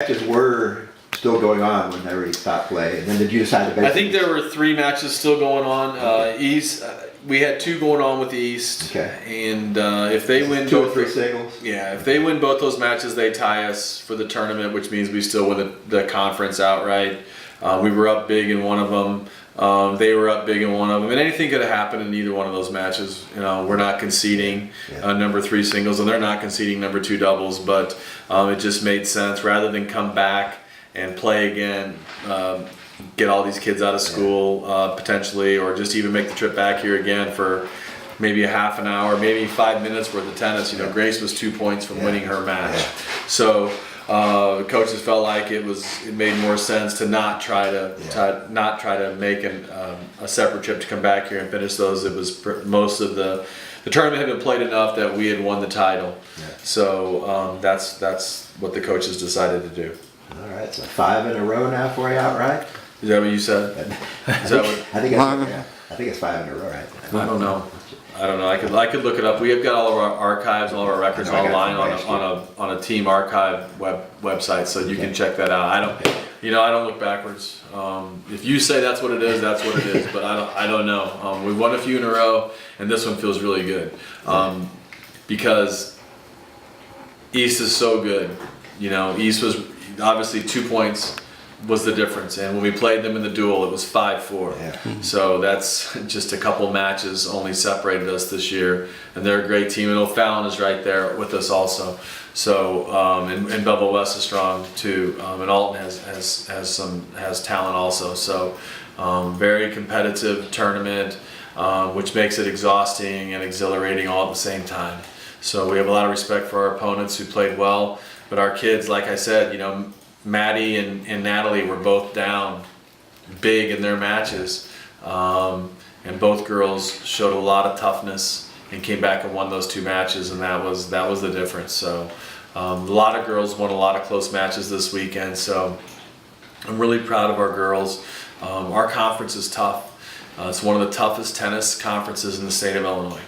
Matches were still going on when they already stopped play, and then did you decide to? I think there were 3 matches still going on. East, we had 2 going on with the East, and if they win 2 or both 3 singles. Yeah, if they win both those matches, they tie us for the tournament, which means we still win the conference outright. We were up big in one of them. They were up big in one of them, and anything could have happened in either one of those matches. You know, we're not conceding number 3 singles, and they're not conceding number 2 doubles. But it just made sense rather than come back and play again, get all these kids out of school potentially, or just even make the trip back here again for maybe a half an hour, maybe 5 minutes worth of tennis. You know, Grace was 2 points from winning her match, so. The coaches felt like it made more sense to not try to make a separate trip to come back here and finish those. It was most of the tournament had been played enough that we had won the title, so that's what the coaches decided to do. All right, so 5 in a row now for you outright. Is that what you said? Is that what? I think it's 5 in a row, right? I don't know. I could look it up. We have got all of our archives, all of our records online on a team archive website, so you can check that out. I don't look backwards. If you say that's what it is, that's what it is. But I don't know. We've won a few in a row, and this one feels really good because East is so good. You know, East was obviously 2 points was the difference, and when we played them in the duel, it was 5-4. So that's just a couple matches only separated us this year, and they're a great team. And O'Fallon is right there with us also. So and Bevel West is strong too, and Alton has talent also. So very competitive tournament, which makes it exhausting and exhilarating all at the same time. So we have a lot of respect for our opponents who played well, but our kids, like I said, you know, Maddie and Natalie were both down big in their matches, and both girls showed a lot of toughness and came back and won those 2 matches, and that was the difference. So a lot of girls won a lot of close matches this weekend, so I'm really proud of our girls. Our conference is tough. It's one of the toughest tennis conferences in the state of Illinois.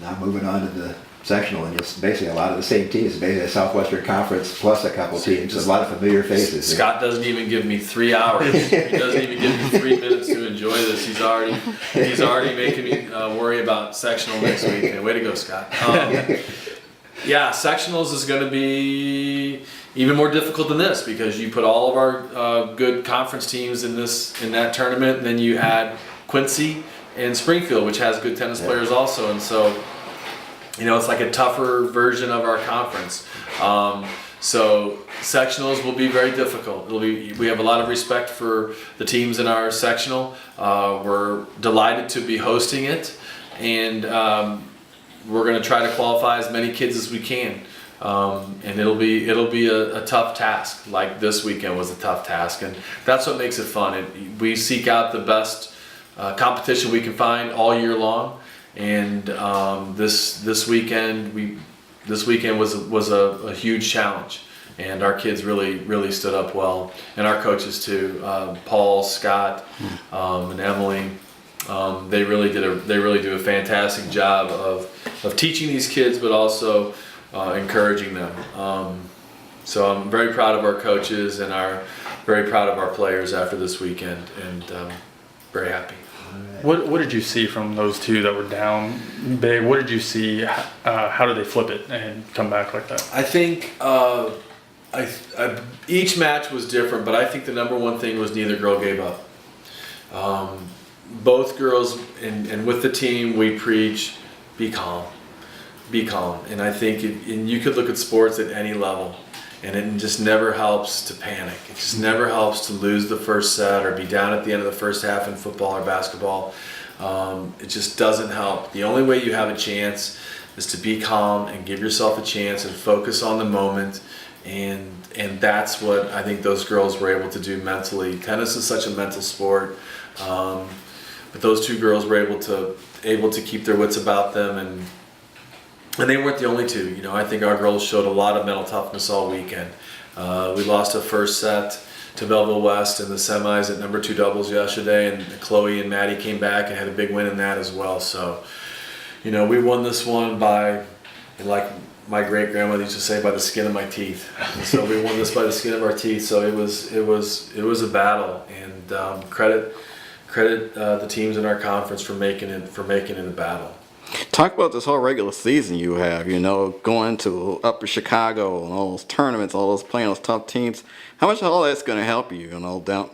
Now moving on to the sectional, and it's basically a lot of the same teams. It's basically a Southwestern Conference plus a couple teams. There's a lot of familiar faces. Scott doesn't even give me 3 hours. He doesn't even give me 3 minutes to enjoy this. He's already making me worry about sectional next week. And way to go, Scott. Yeah, sectionals is going to be even more difficult than this because you put all of our good conference teams in that tournament, and then you add Quincy and Springfield, which has good tennis players also, and so you know it's like a tougher version of our conference. So sectionals will be very difficult. We have a lot of respect for the teams in our sectional. We're delighted to be hosting it, and we're going to try to qualify as many kids as we can. And it'll be a tough task. Like this weekend was a tough task, and that's what makes it fun. We seek out the best competition we can find all year long, and this weekend was a huge challenge, and our kids really stood up well, and our coaches too, Paul, Scott, and Emily. They really do a fantastic job of teaching these kids, but also encouraging them. So I'm very proud of our coaches and very proud of our players after this weekend, and very happy. What did you see from those 2 that were down big? What did you see? How did they flip it and come back like that? I think each match was different, but I think the number one thing was neither girl gave up. Both girls, and with the team, we preach, be calm. Be calm. And I think and you could look at sports at any level, and it just never helps to panic. It just never helps to lose the first set or be down at the end of the first half in football or basketball. It just doesn't help. The only way you have a chance is to be calm and give yourself a chance and focus on the moment. And that's what I think those girls were able to do mentally. Tennis is such a mental sport. But those 2 girls were able to keep their wits about them, and they weren't the only 2. You know, I think our girls showed a lot of mental toughness all weekend. We lost a first set to Belleville West in the semis at number 2 doubles yesterday, and Chloe and Maddie came back and had a big win in that as well. So, we won this one by, like my great grandmother used to say, by the skin of my teeth. And so we won this by the skin of our teeth. So it was a battle, and credit the teams in our conference for making it a battle. Talk about this whole regular season you have, going to Upper Chicago and all those tournaments, all those playing those tough teams. How much of all that's going to help you, down,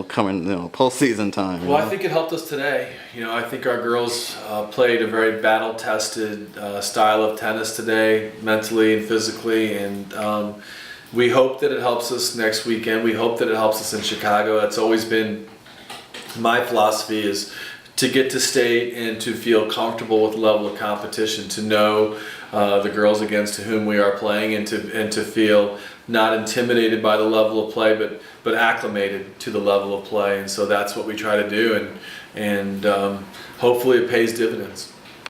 coming, postseason time? Well, I think it helped us today. I think our girls played a very battle-tested style of tennis today, mentally and physically, and we hope that it helps us next weekend. We hope that it helps us in Chicago. That's always been my philosophy, is to get to state and to feel comfortable with the level of competition, to know the girls against whom we are playing, and to feel not intimidated by the level of play, but acclimated to the level of play. And so that's what we try to do, and hopefully it pays dividends.